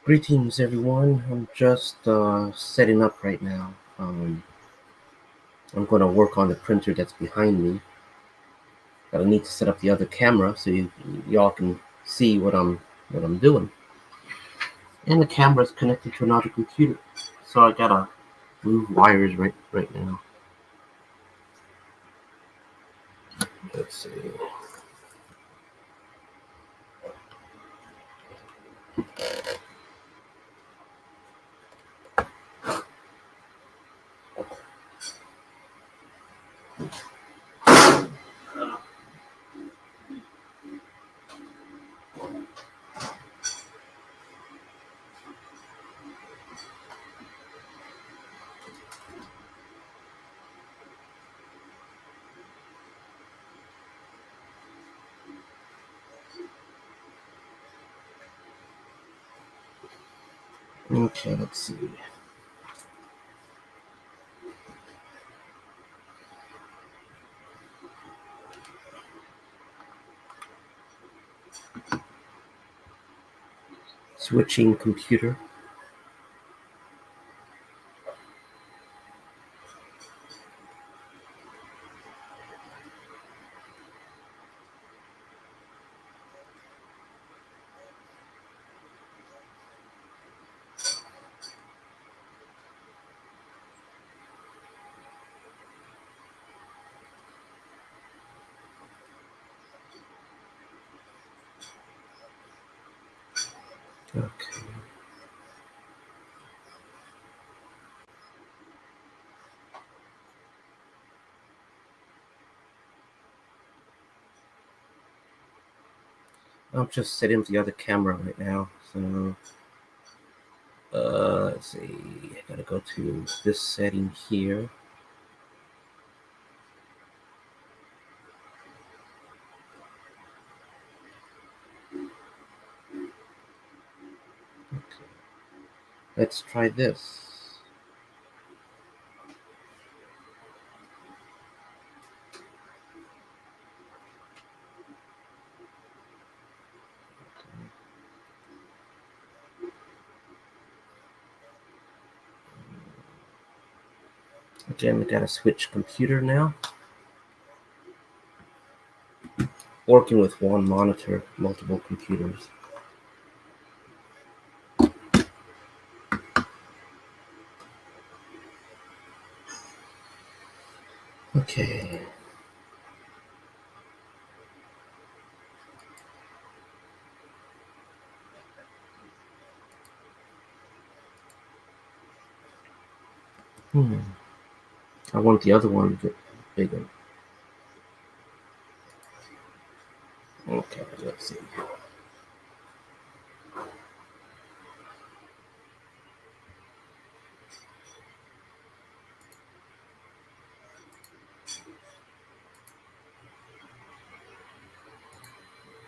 Greetings, everyone. I'm just setting up right now. I'm going to work on the printer that's behind me. But I need to set up the other camera so y'all can see what I'm doing. And the camera is connected to another computer, so I gotta move wires right now. Let's see. Okay, let's see. Switching computer. Okay. I'm just setting up the other camera right now. So let's see. I gotta go to this setting here. Okay. Let's try this. Again, we gotta switch computer now. Working with one monitor, multiple computers. Okay. I want the other one to get bigger. Okay, let's see.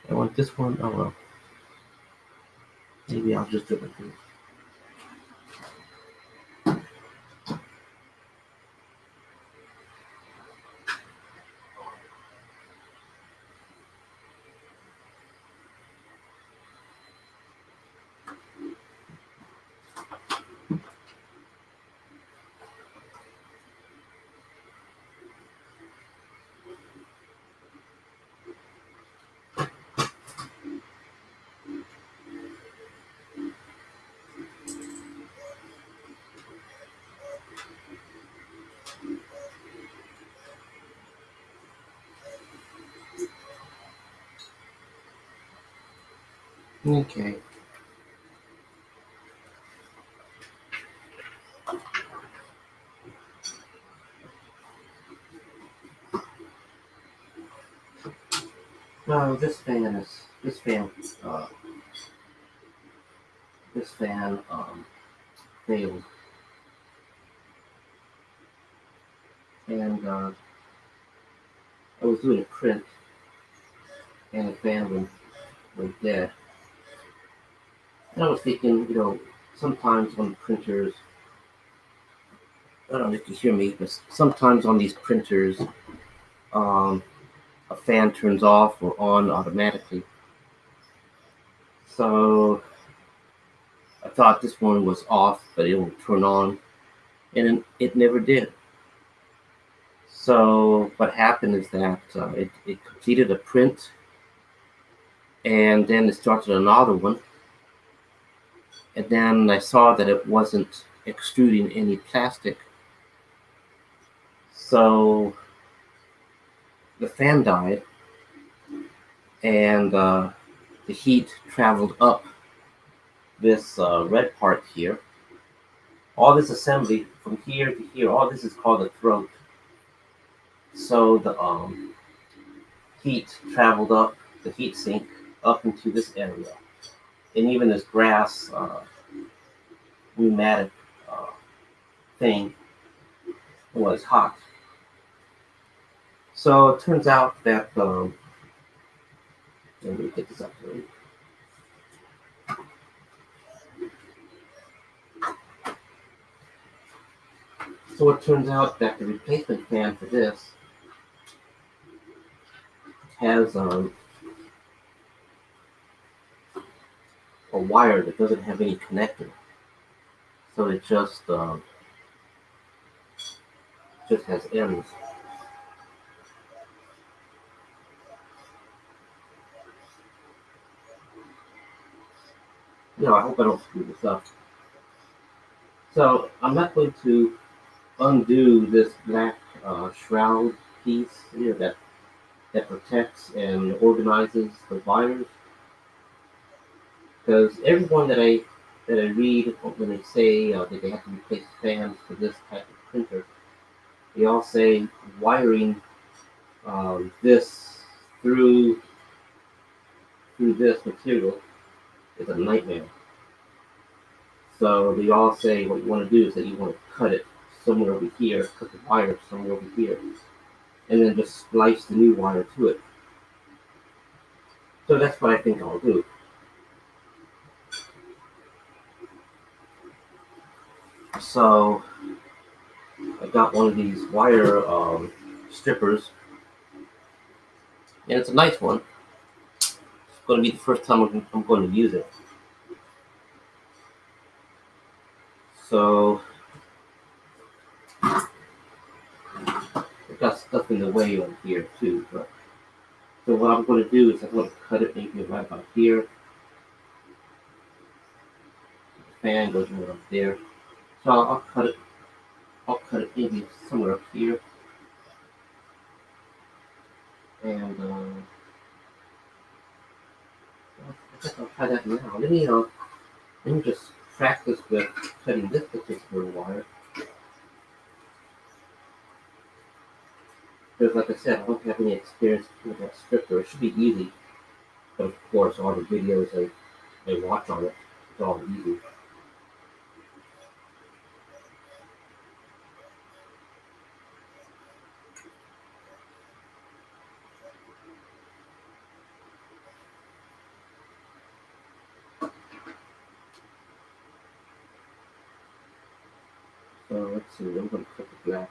I want this one. Oh well. Maybe I'll just do it like this. Okay. No, uh, this fan failed, and I was doing a print, and the fan went dead. And I was thinking, sometimes on printers, I don't know if you hear me, but sometimes on these printers, um, a fan turns off or on automatically. So I thought this one was off, but it would turn on, and it never did. So what happened is that it completed a print, and then it started another one, and then I saw that it wasn't extruding any plastic. So the fan died, and the heat traveled up this red part here. All this assembly from here to here, all this is called a throat. So the heat traveled up the heat sink up into this area, and even this grass pneumatic uh, thing was hot. So it turns out that let me get this up here. So it turns out that the replacement fan for this has a wire that doesn't have any connector. So it just has ends. I hope I don't screw this up. So I'm not going to undo this black shroud piece here that protects and organizes the wires, because everyone that I read when they say that they have to replace fans for this type of printer, they all say wiring this through this material is a nightmare. So they all say what you want to do is that you want to cut it somewhere over here, cut the wire somewhere over here, and then just splice the new wire to it. So that's what I think I'll do. So I got one of these wire strippers, and it's a nice one. It's going to be the first time I'm going to use it. So I've got stuff in the way over here too. So what I'm going to do is I'm going to cut it maybe right about here. The fan goes right up there. So I'll cut it. I'll cut it maybe somewhere up here. And I guess I'll try that now. Let me just practice with cutting this particular wire. Because like I said, I don't have any experience with that stripper. It should be easy. But of course, all the videos I watch on it, it's all easy. So let's see, I'm going to cut the black.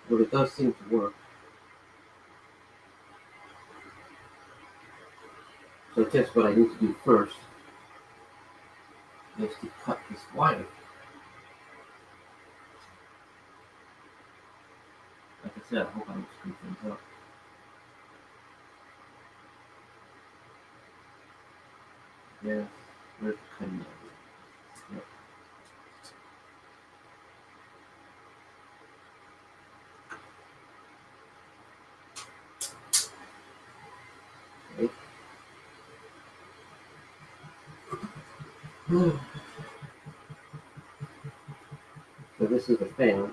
But it does seem to work. So I guess what I need to do first is to cut this wire. Like I said, I hope I don't screw things up. Yeah, where's the cutting edge? Yep. Okay. this is the fan.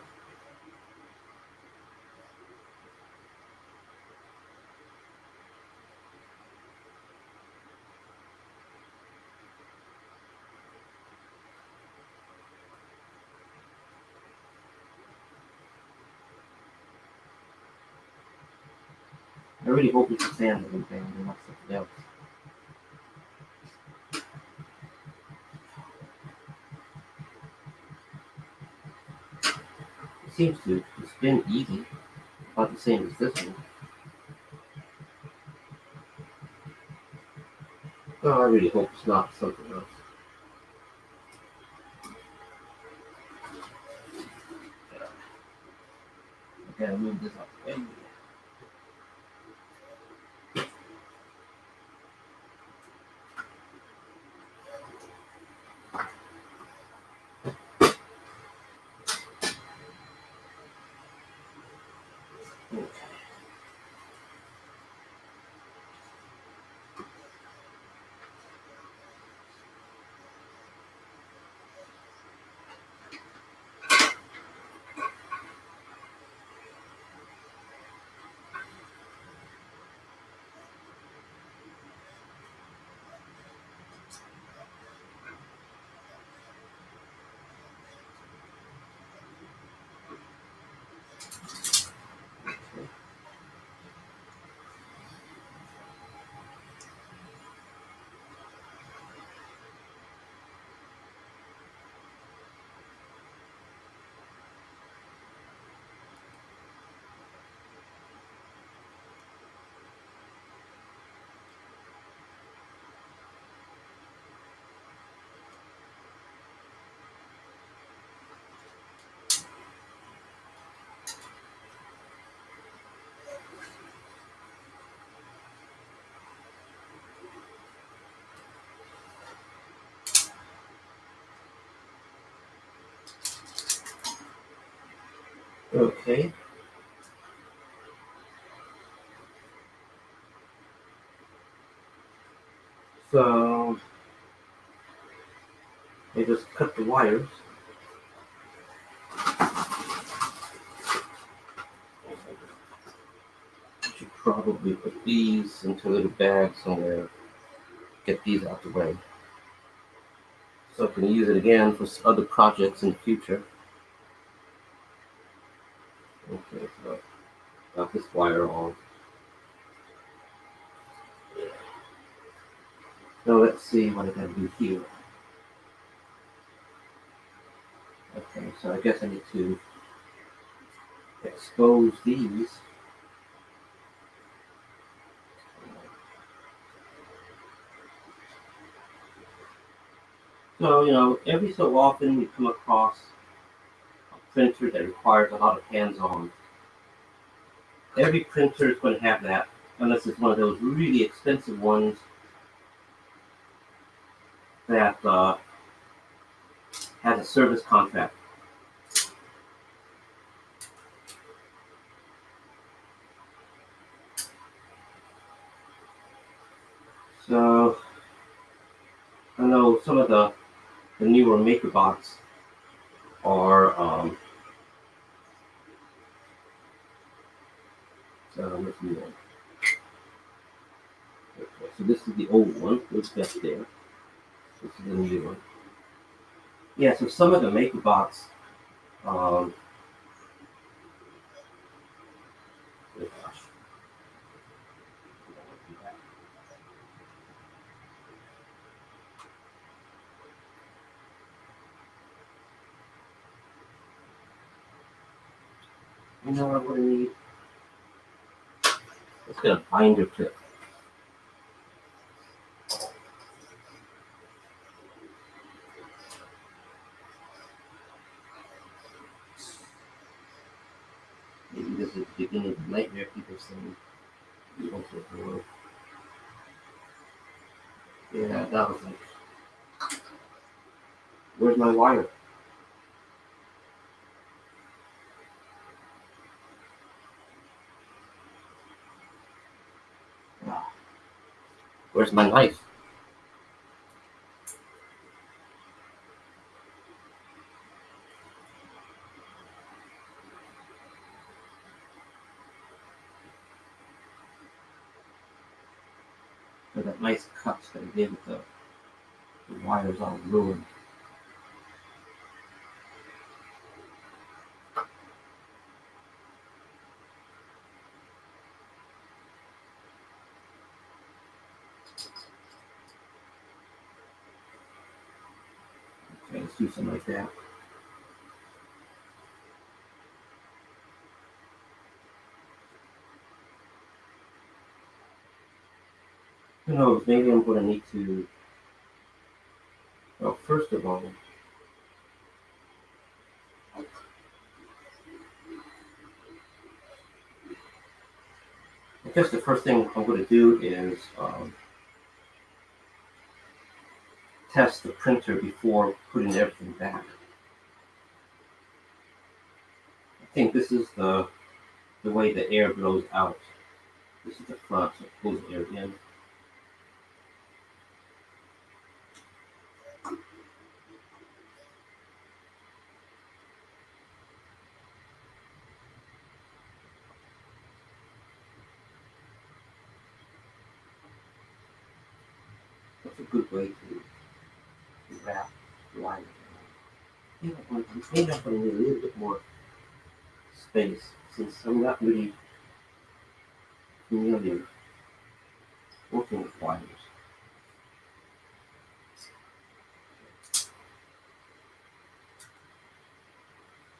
I really hope it's a fan and not something else. It seems to spin easy, about the same as this one. Oh, I really hope it's not something else. I gotta move this out the way. Okay. Okay. So I just cut the wires. I should probably put these into a little bag somewhere. Get these out the way. So I can use it again for other projects in the future. Okay, so got this wire on. Now let's see what I gotta do here. Okay, so I guess I need to expose these. So, every so often we come across a printer that requires a lot of hands-on. Every printer is going to have that, unless it's one of those really expensive ones that has a service contract. So, I know some of the newer MakerBots are, let's see one. Okay, so this is the old one, which that's there. This is the new one. Yeah, so some of the MakerBots, oh gosh. You know what I'm going to need? Let's get a binder clip. Maybe this is the beginning of the nightmare people saying. Yeah, that was like, where's my wire? Where's my knife? for that nice cut that I did with the wires all ruined. Okay, let's do something like that. Who knows, maybe I'm going to need to, well, first of all, I guess the first thing I'm going to do is test the printer before putting everything back. I think this is the way the air blows out. This is the front, so it pulls air in. That's a good way to wrap wire. Maybe I'm going to need a little bit more space since I'm not really familiar working with wires.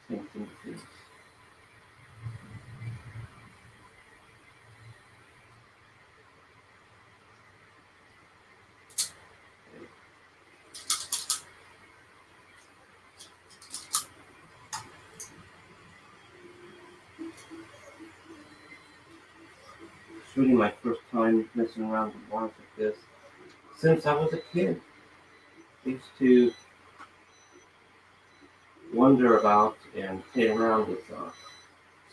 Same thing with this. It's really my first time messing around with wires like this. Since I was a kid, I used to wonder about and play around with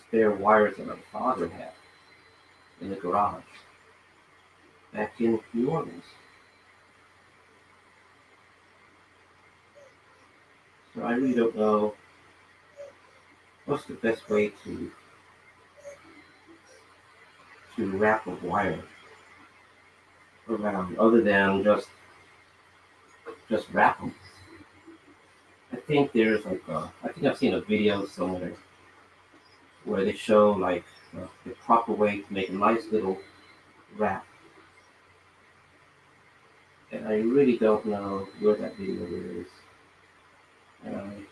spare wires that my father had in the garage back in New Orleans. So I really don't know what's the best way to wrap a wire around other than just wrap them. I think there's like I think I've seen a video somewhere where they show like the proper way to make a nice little wrap, and I really don't know where that video is. And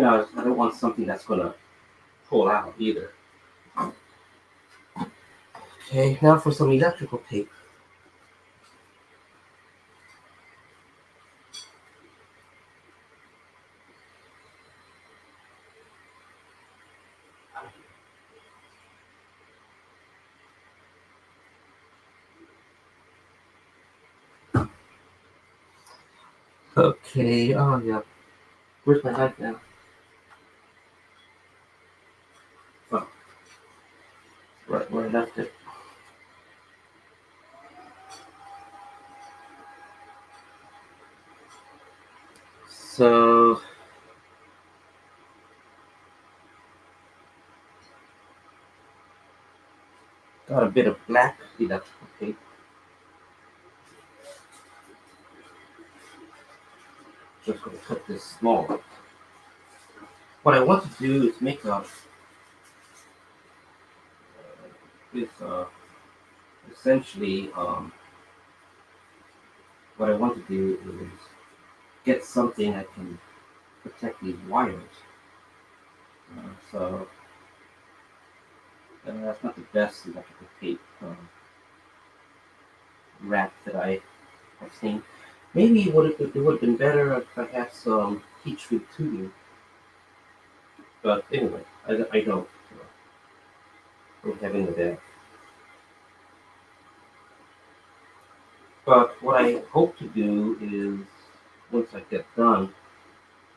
I don't want something that's gonna pull out either. Okay, now for some electrical tape. Okay, oh yeah. Where's my knife now? Oh, right where I left it. So, got a bit of black electrical tape. Just gonna cut this small. What I want to do is make a is essentially what I want to do is get something that can protect these wires. So that's not the best electrical tape wrap that I've seen. Maybe it would have been better if I had some heat shrink tubing. But anyway, I don't. Don't have any of that. But what I hope to do is once I get done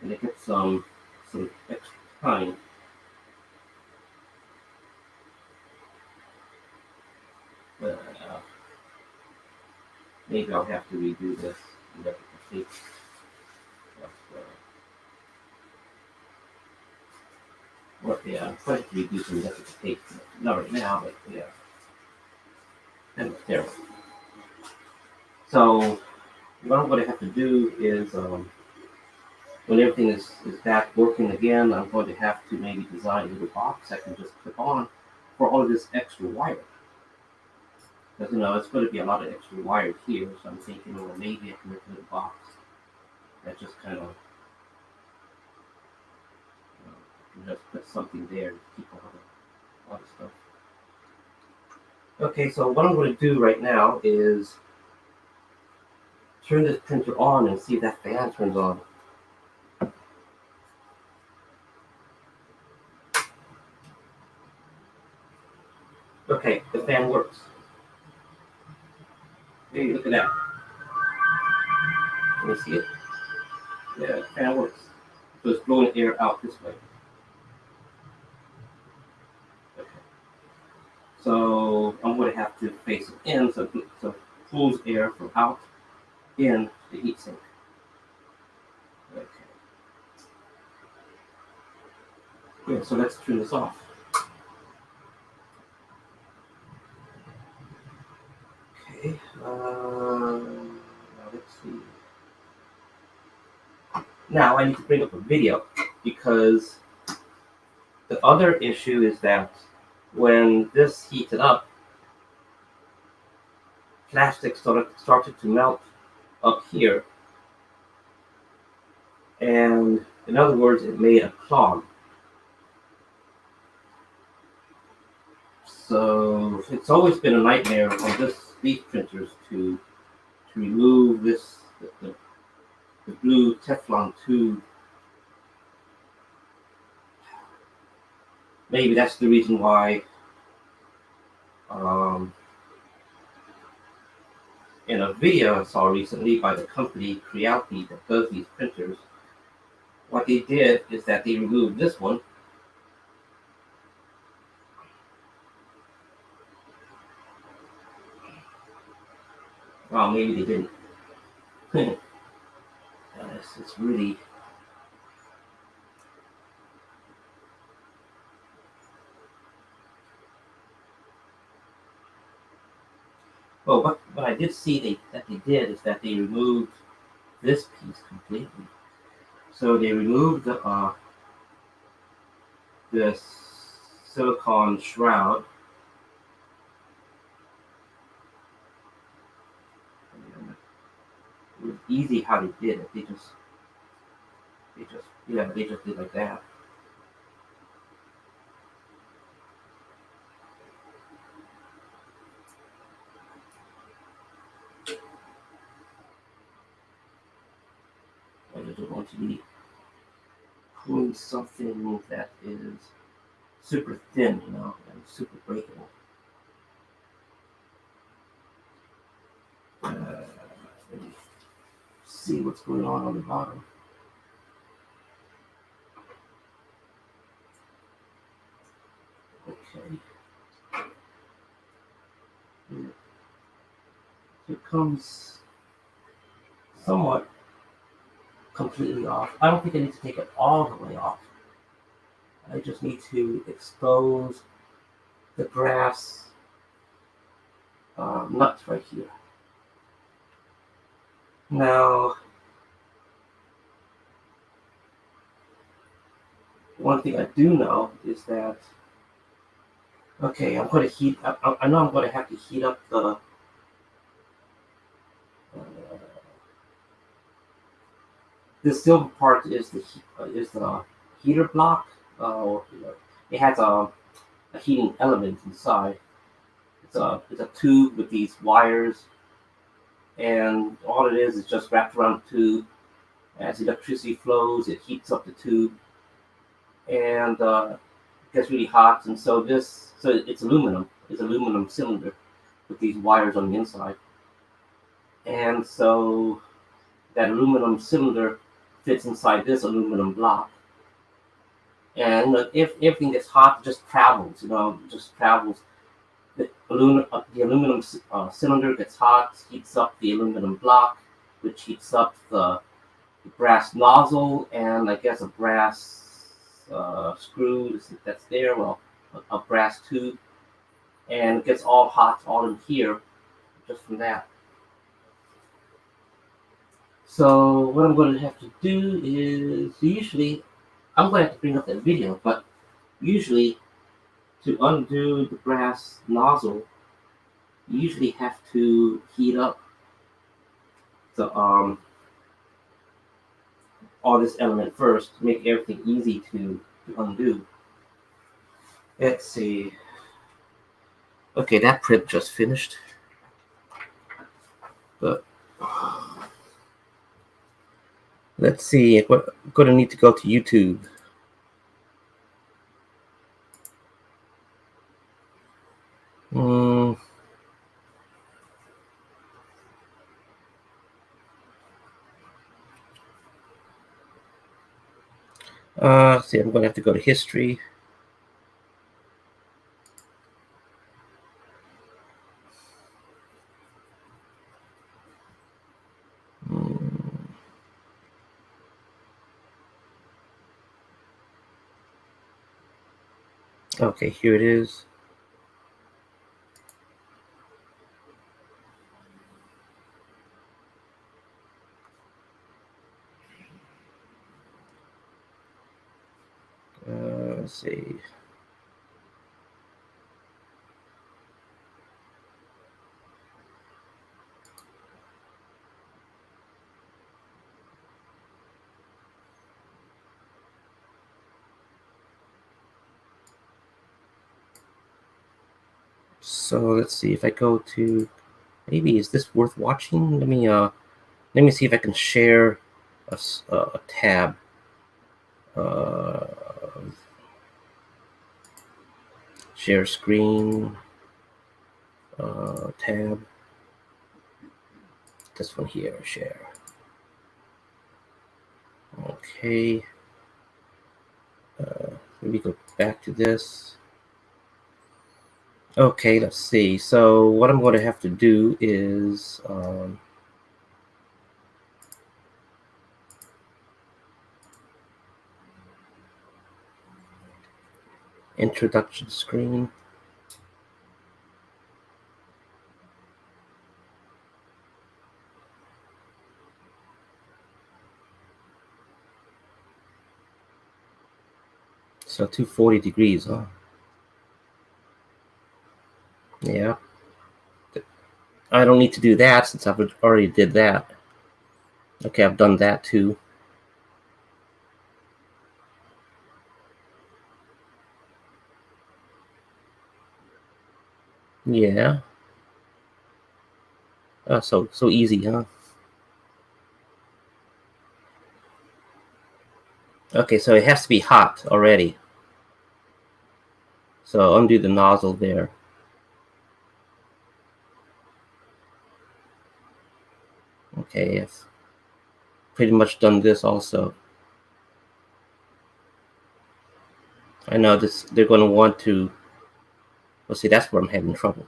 and I get some extra time, uh, maybe I'll have to redo this electrical tape. Well, yeah, I'm trying to redo some electrical tape. Not right now, but yeah. There. So what I'm going to have to do is, when everything is back working again, I'm going to have to maybe design a little box I can just clip on for all of this extra wire. Because, it's going to be a lot of extra wire here, so I'm thinking, well, maybe I can make a little box that just kind of, just put something there to keep all the stuff. Okay, so what I'm going to do right now is turn this printer on and see if that fan turns on. Okay, the fan works. Hey, look at that. Can you see it? Yeah, the fan works. So it's blowing air out this way. Okay. So I'm going to have to face it in so it pulls air from out in the heatsink. Okay. Yeah, so let's turn this off. Okay. Now let's see. Now I need to bring up a video because the other issue is that when this heated up, plastic started to melt up here. And in other words, it made a clog. So it's always been a nightmare on these printers to remove the blue Teflon tube. Maybe that's the reason why in a video I saw recently by the company CR-10S that does these printers, what they did is that they removed this one. Well, maybe they didn't. It's really... Well, what I did see that they did is that they removed this piece completely. So they removed the silicone shroud. It was easy how they did it. They just did like that. I just want to be pulling something that is super thin, and super breakable. Let me see what's going on the bottom. Okay. It comes somewhat completely off. I don't think I need to take it all the way off. I just need to expose the brass nuts right here. Now, one thing I do know is that, okay, I'm going to heat up, I know I'm going to have to heat up this silver part is the heater block. It has a heating element inside. It's a tube with these wires, and all it is just wrapped around the tube. As electricity flows, it heats up the tube, and it gets really hot. And so it's aluminum. It's aluminum cylinder with these wires on the inside, and so that aluminum cylinder fits inside this aluminum block. And if everything gets hot, it just travels. Just travels. The aluminum cylinder gets hot, heats up the aluminum block, which heats up the brass nozzle, and I guess a brass screw that's there, well, a brass tube, and it gets all hot all in here. just from that. So what I'm going to have to do is, usually, I'm going to have to bring up that video, but usually to undo the brass nozzle, you usually have to heat up the all this element first to make everything easy to undo. Let's see. Okay, that print just finished. But let's see. I'm going to need to go to YouTube. See, I'm going to have to go to history. Okay, here it is. Let's see. So let's see if I go to, maybe is this worth watching? Let me see if I can share a tab. Share screen, tab. This one here, share. Okay. Let me go back to this. Okay, let's see. So what I'm going to have to do is introduction screen. So 240 degrees, huh? Yeah. I don't need to do that since I've already did that. Okay, I've done that too. Yeah. So easy, huh? Okay, so it has to be hot already. So undo the nozzle there. Okay, I've pretty much done this also. I know this. They're going to want to. Well, see, that's where I'm having trouble.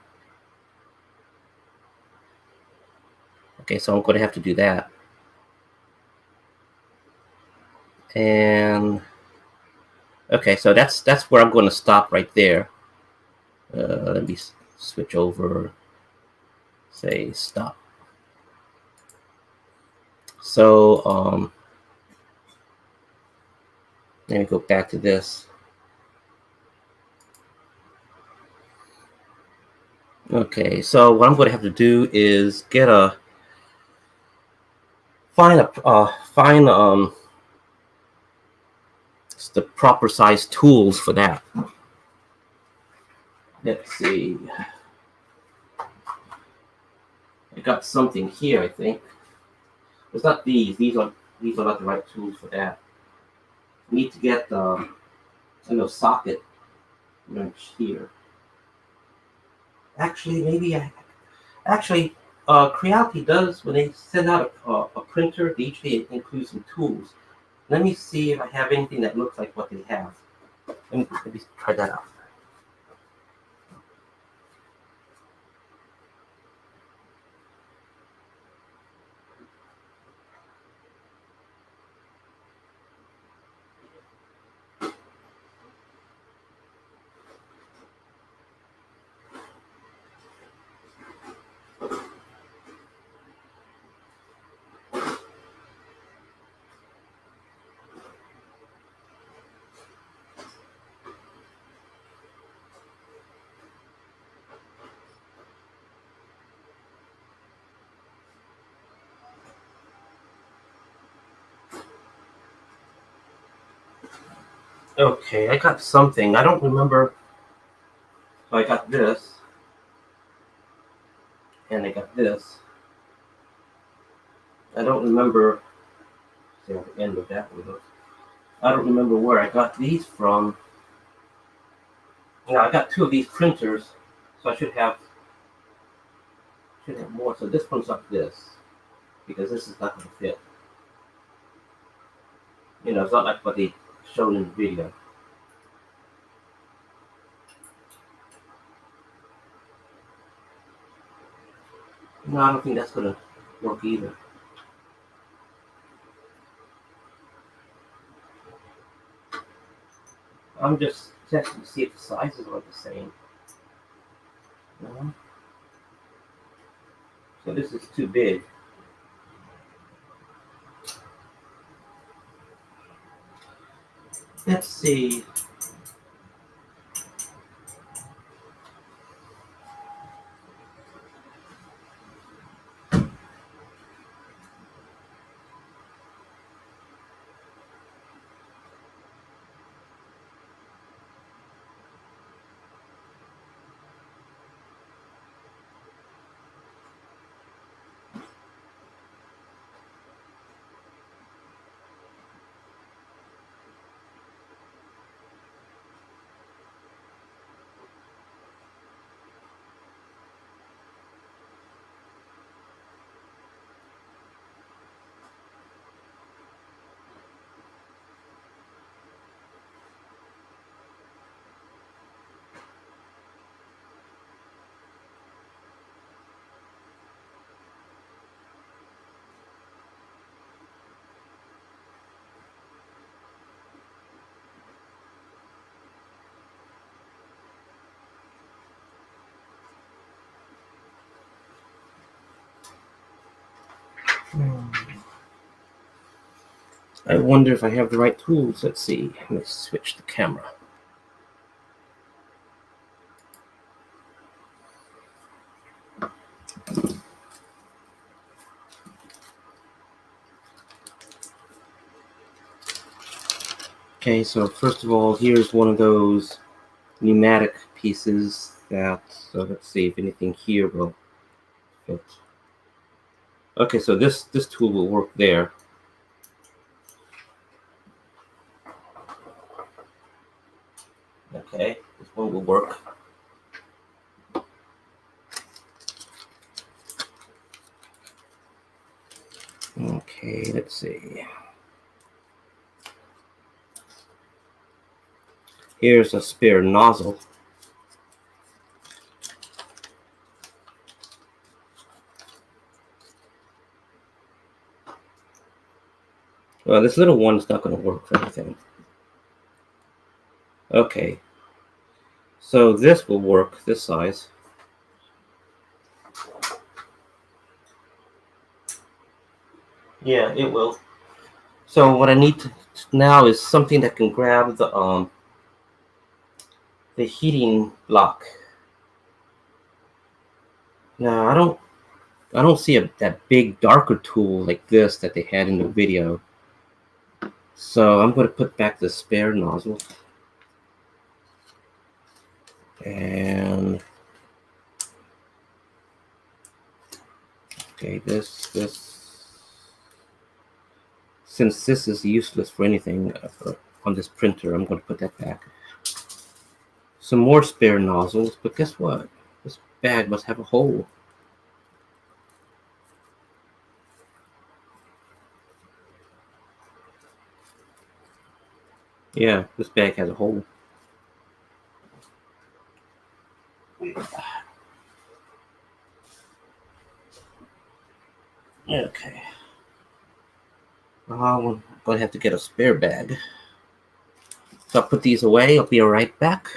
Okay, so I'm going to have to do that. And okay, so that's where I'm going to stop right there. Let me switch over. Say stop. So let me go back to this. Okay, so what I'm going to have to do is find the proper size tools for that. Let's see. I got something here, I think. It's not these. These are not the right tools for that. I need to get the socket wrench here. Actually, Creality does, when they send out a printer, they usually include some tools. Let me see if I have anything that looks like what they have. Let me try that out. Okay, I got something. I don't remember. So I got this, and I got this. I don't remember. See at the end of that one. I don't remember where I got these from. I got two of these printers, so I should have more. So this one's like this because this is not going to fit. It's not like what they showed in the video. No, I don't think that's going to work either. I'm just checking to see if the sizes are the same. No. So this is too big. Let's see. I wonder if I have the right tools. Let's see. Let me switch the camera. Okay, so first of all, here's one of those pneumatic pieces that, so let's see if anything here will fit. Okay, so this tool will work there. Okay, this one will work. Okay, let's see. Here's a spare nozzle. Well, this little one's not going to work for anything. Okay, so this will work, this size. Yeah, it will. So what I need to now is something that can grab the heating block. Now I don't see that big darker tool like this that they had in the video. So I'm going to put back the spare nozzle. And okay, since this is useless for anything on this printer, I'm going to put that back. Some more spare nozzles, but guess what? This bag must have a hole. Yeah, this bag has a hole. Okay. I'm going to have to get a spare bag. So I'll put these away. I'll be right back.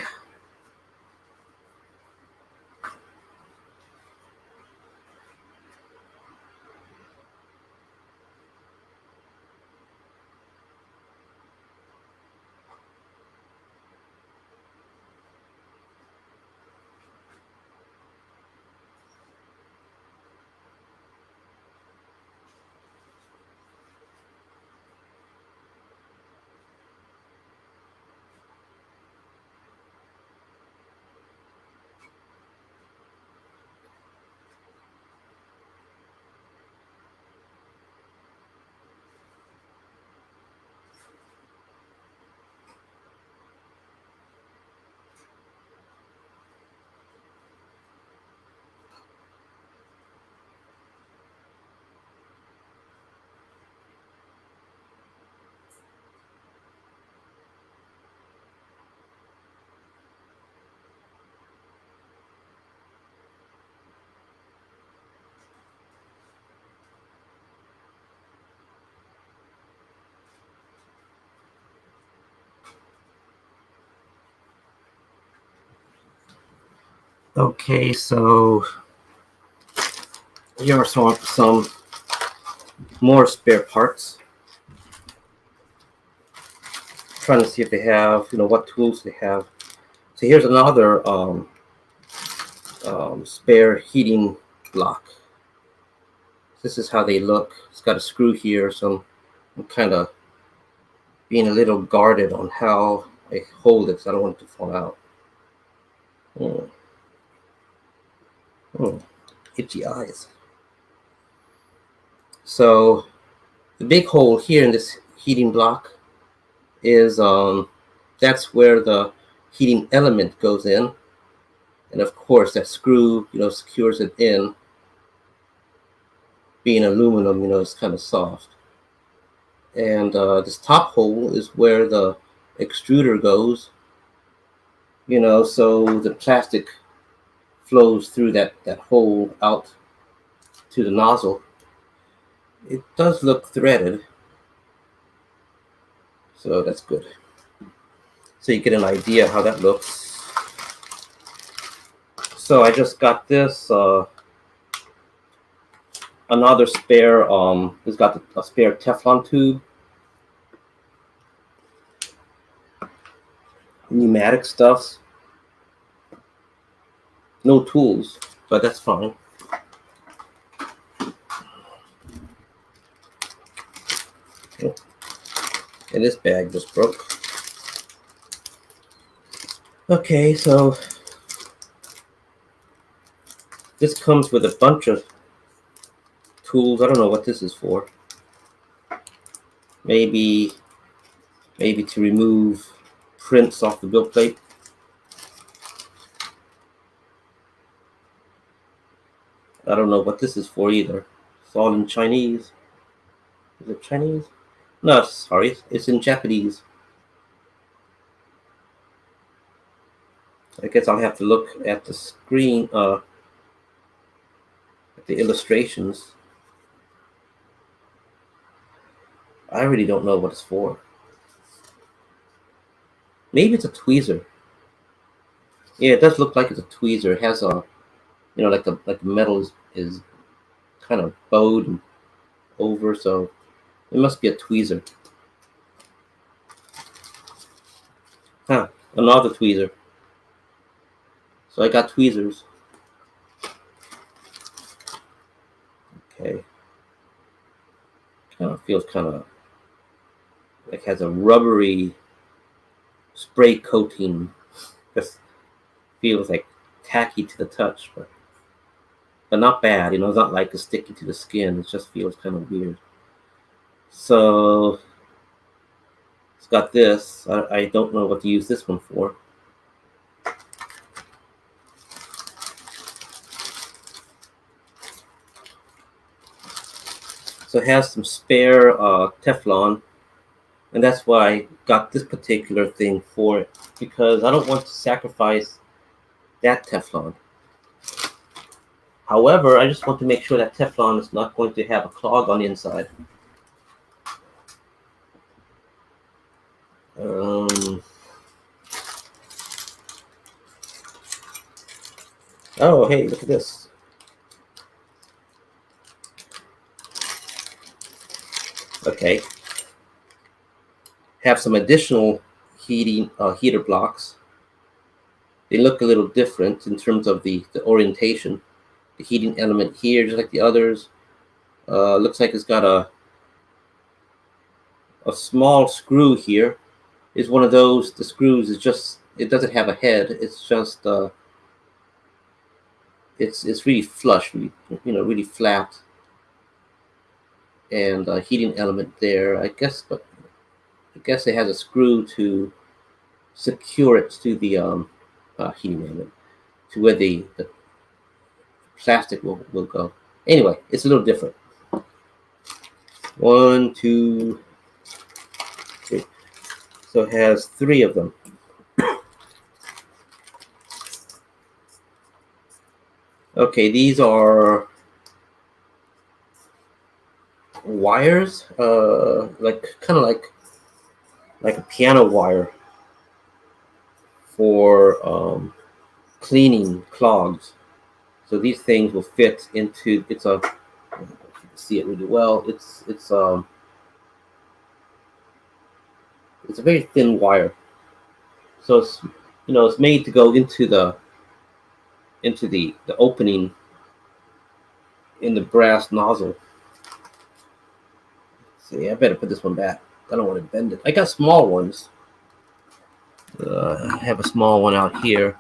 Okay, so here are some more spare parts. Trying to see if they have, what tools they have. So here's another spare heating block. This is how they look. It's got a screw here, so I'm kind of being a little guarded on how I hold it because I don't want it to fall out. Itchy eyes. So the big hole here in this heating block is that's where the heating element goes in, and of course that screw secures it in. Being aluminum, it's kind of soft. And this top hole is where the extruder goes, so the plastic flows through that hole out to the nozzle. It does look threaded, so that's good. So you get an idea how that looks. So I just got this another spare it's got a spare Teflon tube, pneumatic stuff, no tools, but that's fine. And this bag just broke. Okay, so this comes with a bunch of tools. I don't know what this is for. Maybe to remove prints off the build plate. I don't know what this is for either. It's all in Chinese. Is it Chinese? No, sorry, it's in Japanese. I guess I'll have to look at the screen, at the illustrations. I really don't know what it's for. Maybe it's a tweezer. Yeah, it does look like it's a tweezer. It has a, like the metal is kind of bowed over, so it must be a tweezer. Huh, another tweezer. So I got tweezers. Okay. Kind of feels kind of like has a rubbery spray coating. Just feels like tacky to the touch, but not bad. It's not like it's sticky to the skin. It just feels kind of weird. So it's got this. I don't know what to use this one for. So it has some spare Teflon, and that's why I got this particular thing for it, because I don't want to sacrifice that Teflon. However, I just want to make sure that Teflon is not going to have a clog on the inside. Oh, hey, look at this. Okay. Have some additional heater blocks. They look a little different in terms of the orientation. The heating element here, just like the others, looks like it's got a small screw here. Is one of those, the screws is just, it doesn't have a head. It's just it's really flush, really flat, and a heating element there, I guess. But I guess it has a screw to secure it to the heating element, to where the plastic will go. Anyway, it's a little different. 1, 2, 3. So it has 3 of them. Okay, these are wires, kind of like a piano wire for cleaning clogs. So these things will fit into. It's a. I don't know if you can see it really well. It's a very thin wire. So it's it's made to go into the opening in the brass nozzle. See, I better put this one back. I don't want to bend it. I got small ones. I have a small one out here.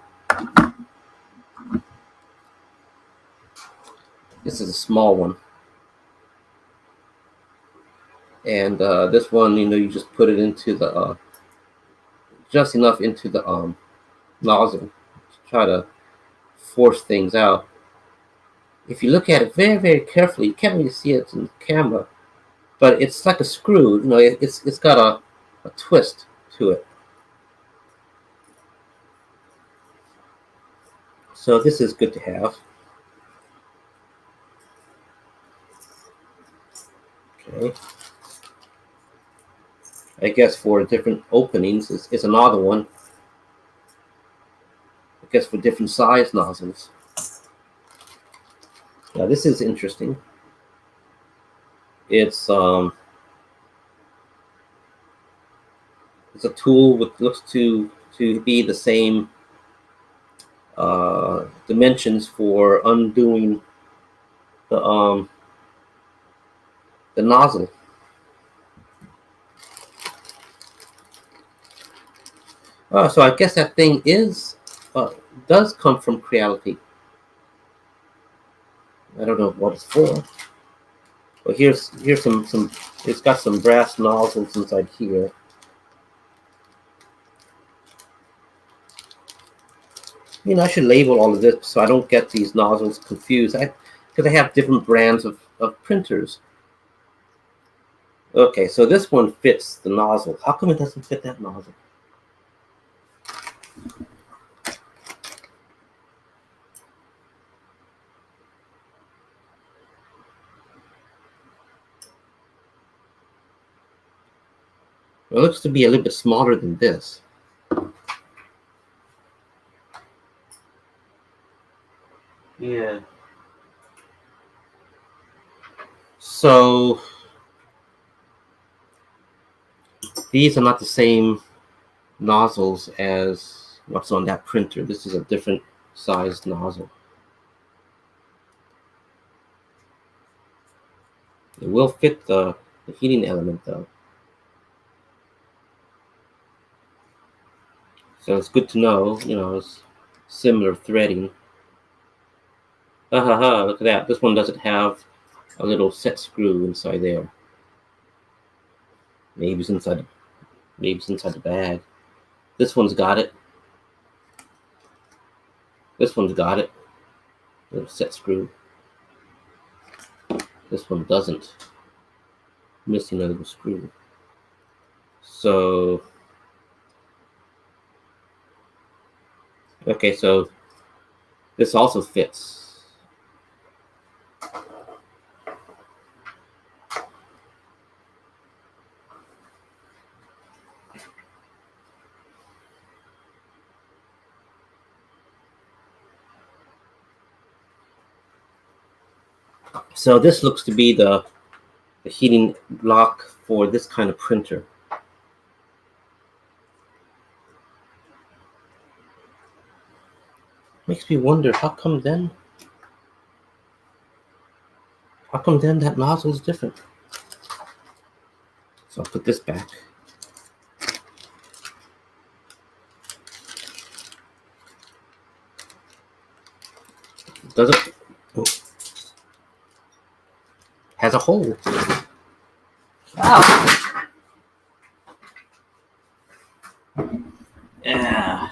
This is a small one. And this one, you just put it into the, just enough into the nozzle to try to force things out. If you look at it very, very carefully, you can't really see it in the camera, but it's like a screw. It's got a twist to it. So this is good to have. Okay. I guess for different openings, it's another one. I guess for different size nozzles. Now this is interesting. It's a tool which looks to be the same dimensions for undoing the nozzle. So I guess that thing does come from Creality. I don't know what it's for. But here's some. It's got some brass nozzles inside here. I should label all of this so I don't get these nozzles confused. Because I have different brands of printers. Okay, so this one fits the nozzle. How come it doesn't fit that nozzle? It looks to be a little bit smaller than this. Yeah. So these are not the same nozzles as what's on that printer. This is a different sized nozzle. It will fit the heating element though. So it's good to know, it's similar threading. Look at that. This one doesn't have a little set screw inside there. Maybe it's inside the bag. This one's got it. This one's got it. Little set screw. This one doesn't. Missing a little screw. So okay, so this also fits. So this looks to be the heating block for this kind of printer. Makes me wonder, how come then that nozzle is different? So I'll put this back. Does it? Oh. Has a hole. Wow. Yeah.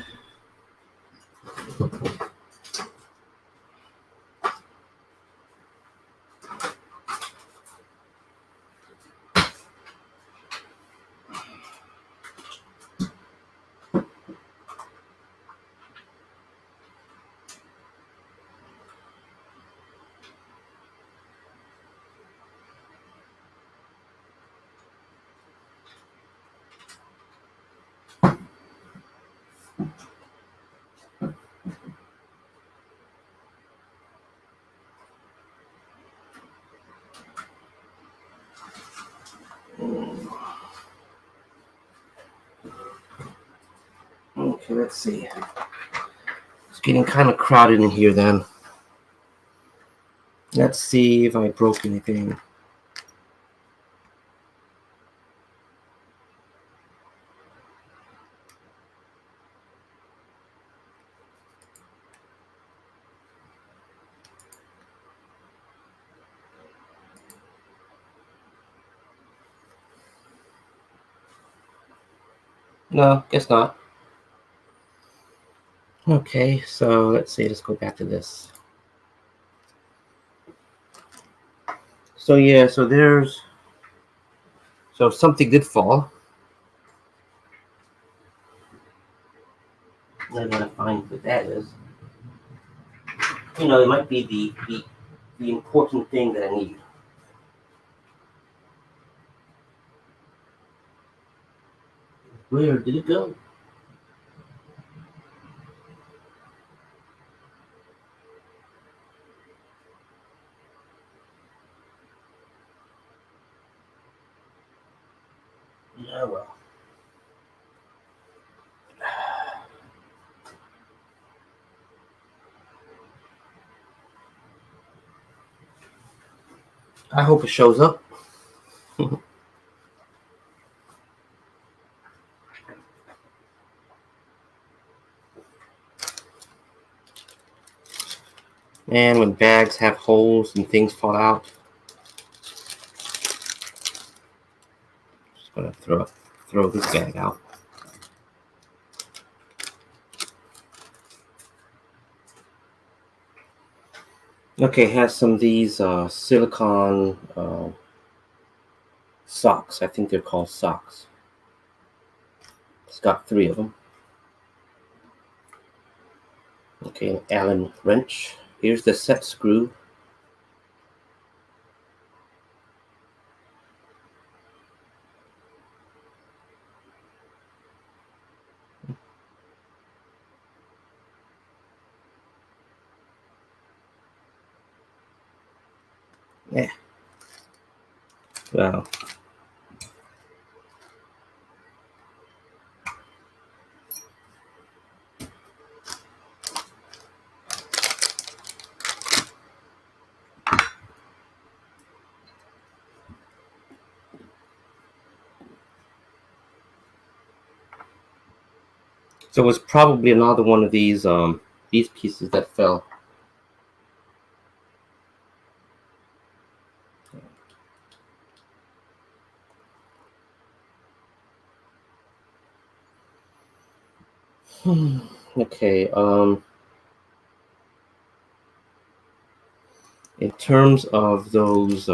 Okay, let's see. It's getting kind of crowded in here then. Let's see if I broke anything. No, guess not. Okay, so let's see. Let's go back to this. So yeah, so something did fall. I gotta find what that is. You know, it might be the important thing that I need. Where did it go? Yeah, well. I hope it shows up. And when bags have holes and things fall out, just gonna throw this bag out. Okay, has some of these silicone socks. I think they're called socks. It's got 3 of them. Okay, an Allen wrench. Here's the set screw. Yeah. Well. So it was probably another one of these pieces that fell. Okay, in terms of those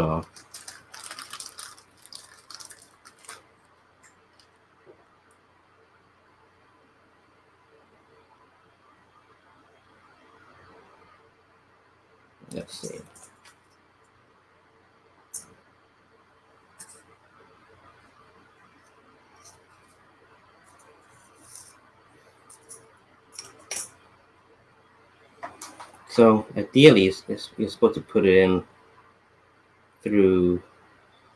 let's see. So ideally, you're supposed to put it in through,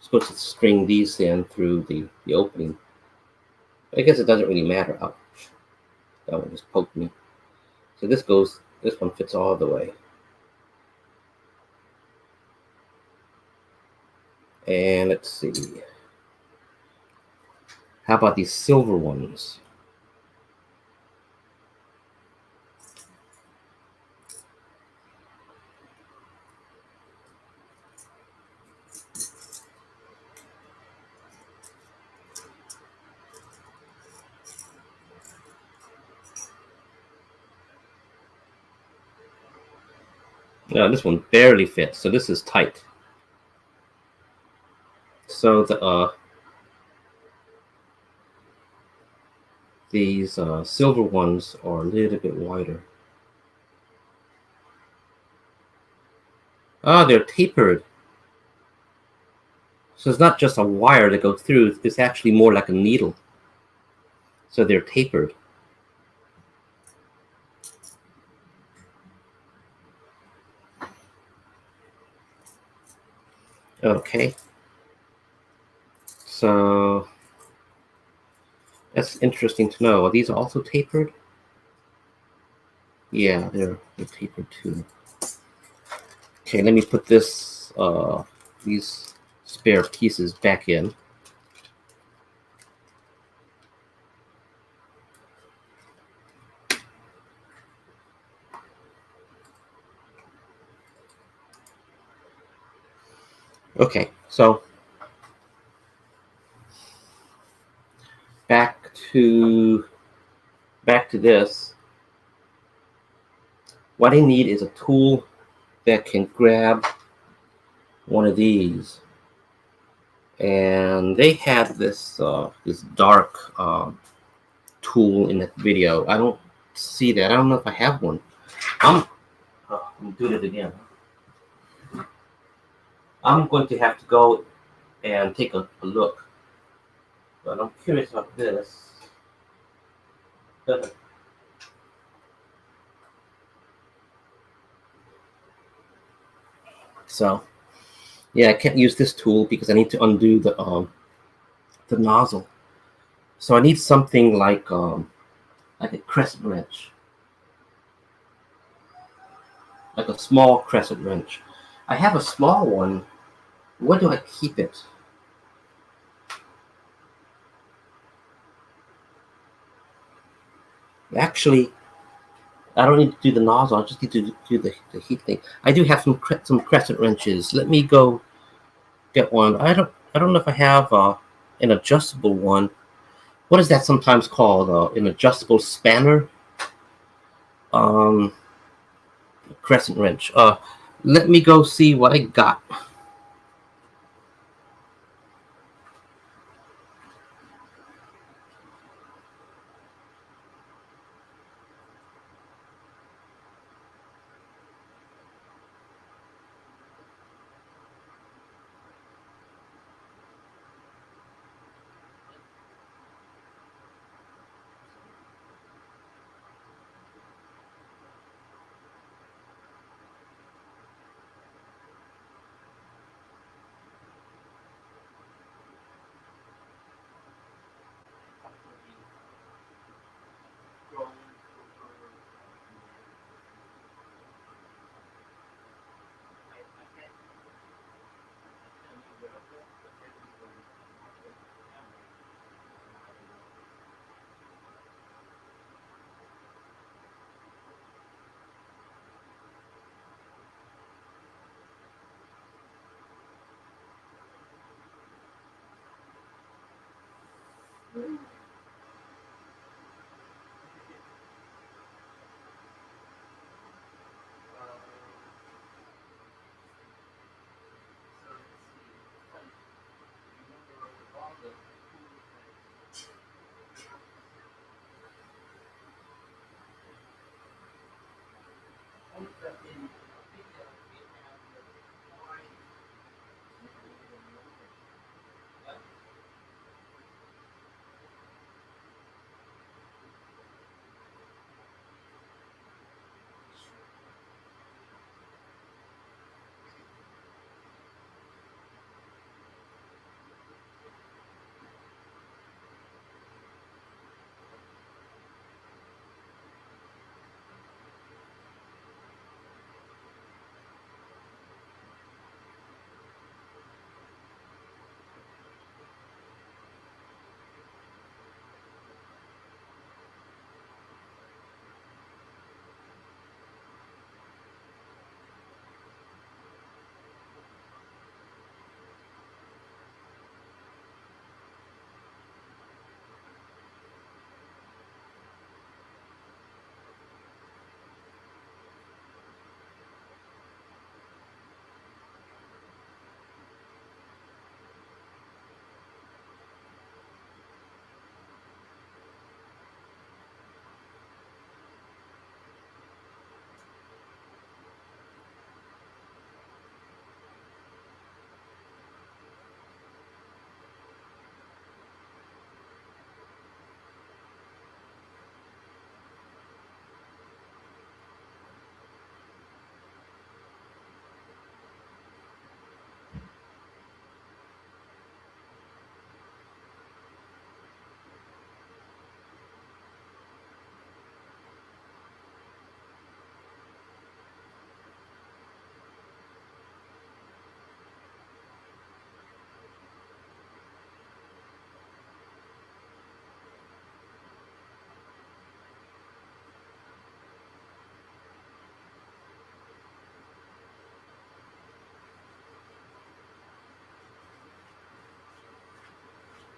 supposed to string these in through the opening. I guess it doesn't really matter. Ouch. That one just poked me. So this one fits all the way. And let's see. How about these silver ones? No, this one barely fits, so this is tight. So these silver ones are a little bit wider. Ah, they're tapered. So it's not just a wire that goes through, it's actually more like a needle. So they're tapered. Okay. So that's interesting to know. Are these also tapered? Yeah, they're tapered too. Okay, let me put these spare pieces back in. Okay, so back to this. What I need is a tool that can grab one of these. And they had this dark tool in that video. I don't see that. I don't know if I have one. I'm doing it again. I'm going to have to go and take a look. But I'm curious about this. So yeah, I can't use this tool because I need to undo the nozzle. So I need something like a crescent wrench, like a small crescent wrench. I have a small one. Where do I keep it? Actually, I don't need to do the nozzle. I just need to do the heat thing. I do have some crescent wrenches. Let me go get one. I don't know if I have an adjustable one. What is that sometimes called? An adjustable spanner? Um, Crescent wrench. Let me go see what I got.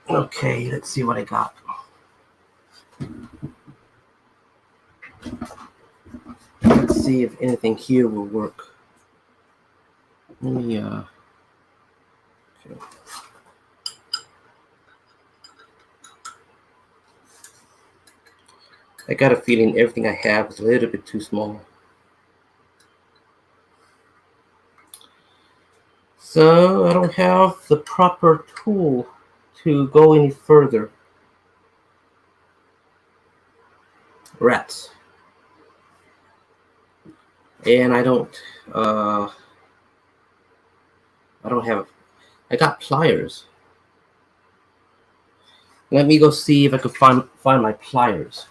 Okay, let's see what I got. Let's see if anything here will work. Let me, okay. I got a feeling everything I have is a little bit too small. So I don't have the proper tool to go any further. Rats. And I don't have, I got pliers. Let me go see if I can find my pliers.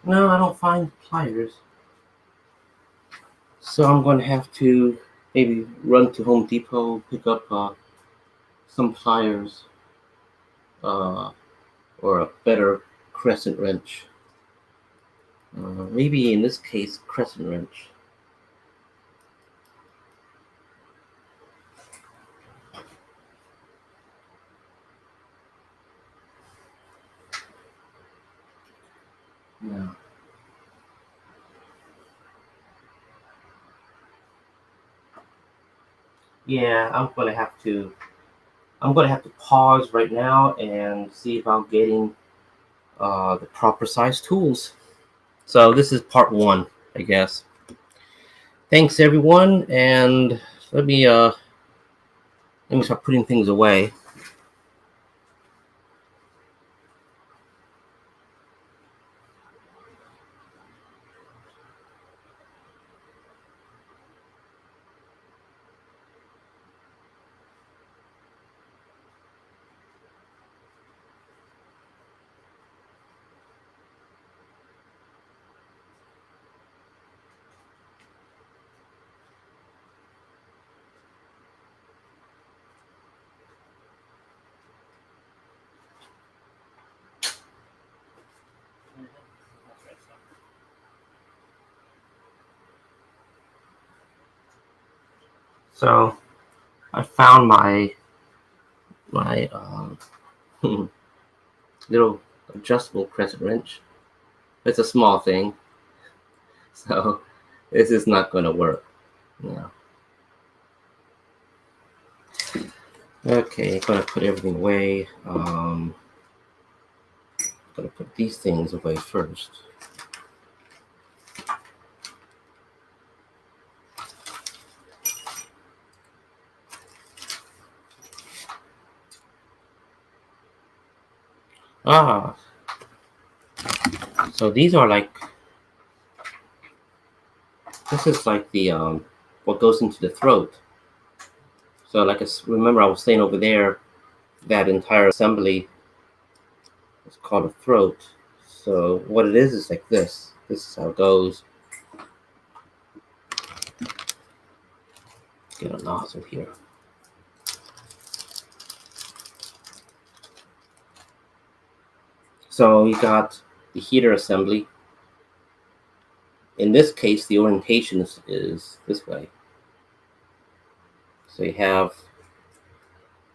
No, I don't find pliers. So I'm going to have to maybe run to Home Depot, pick up some pliers, uh, or a better crescent wrench. Maybe in this case, crescent wrench. No. Yeah, I'm gonna have to pause right now and see about getting the proper size tools. So this is part one, I guess. Thanks everyone, and let me start putting things away. So I found my little adjustable crescent wrench. It's a small thing, so this is not going to work. No. Okay, I'm gonna put everything away. Gonna put these things away first. Ah, so these are like, this is like the what goes into the throat. So like, remember I was saying over there, that entire assembly is called a throat. So what it is like this. This is how it goes. Get a nozzle here. So you got the heater assembly. In this case, the orientation is this way. So you have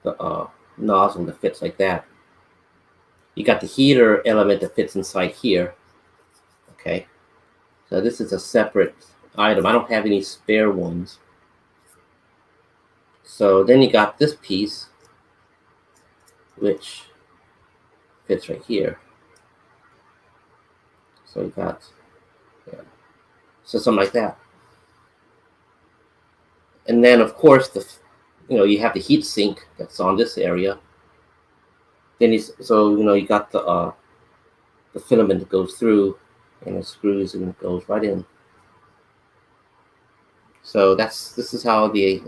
the nozzle that fits like that. You got the heater element that fits inside here. Okay, so this is a separate item. I don't have any spare ones. So then you got this piece, which fits right here. So you got, yeah, so something like that. And then of course you have the heat sink that's on this area. Then you got the filament that goes through, and it screws and it goes right in. So this is how the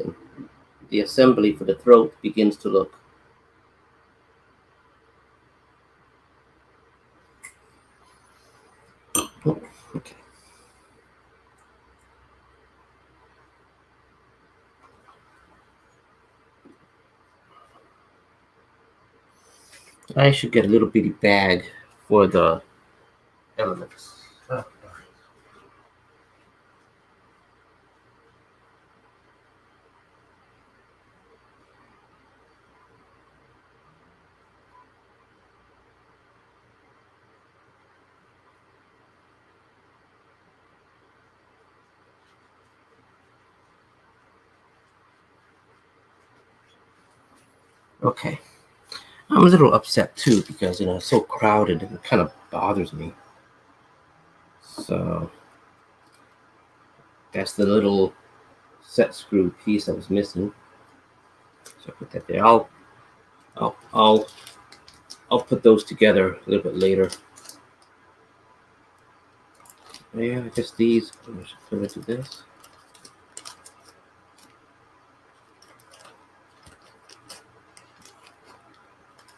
assembly for the throat begins to look. Okay. I should get a little bitty bag for the elements. Okay. I'm a little upset too because it's so crowded and it kind of bothers me. So that's the little set screw piece that was missing. So I put that there. I'll put those together a little bit later. Yeah, I guess these I should put into this.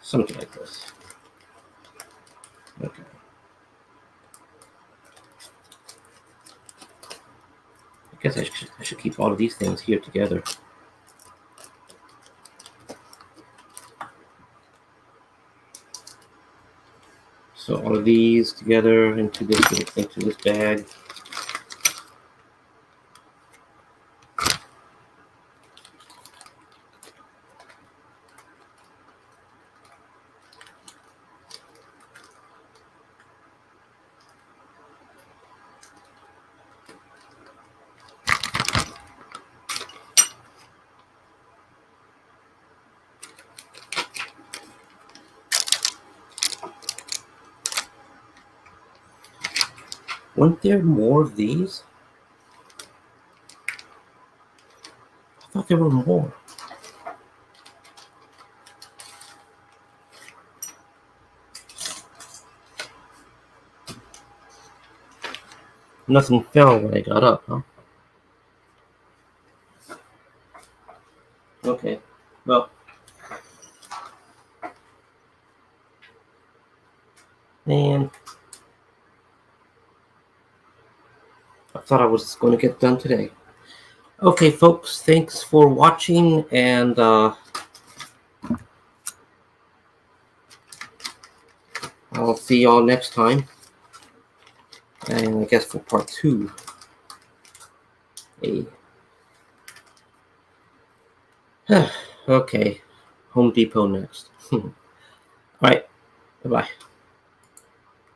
Something like this. Okay. I guess I should keep all of these things here together. So all of these together into this bag. Weren't there more of these? I thought there were more. Nothing fell when I got up, huh? Okay. Well. And I thought I was going to get done today. Okay, folks, thanks for watching, and I'll see y'all next time. And I guess for part 2. Okay, Home Depot next. All right, bye-bye.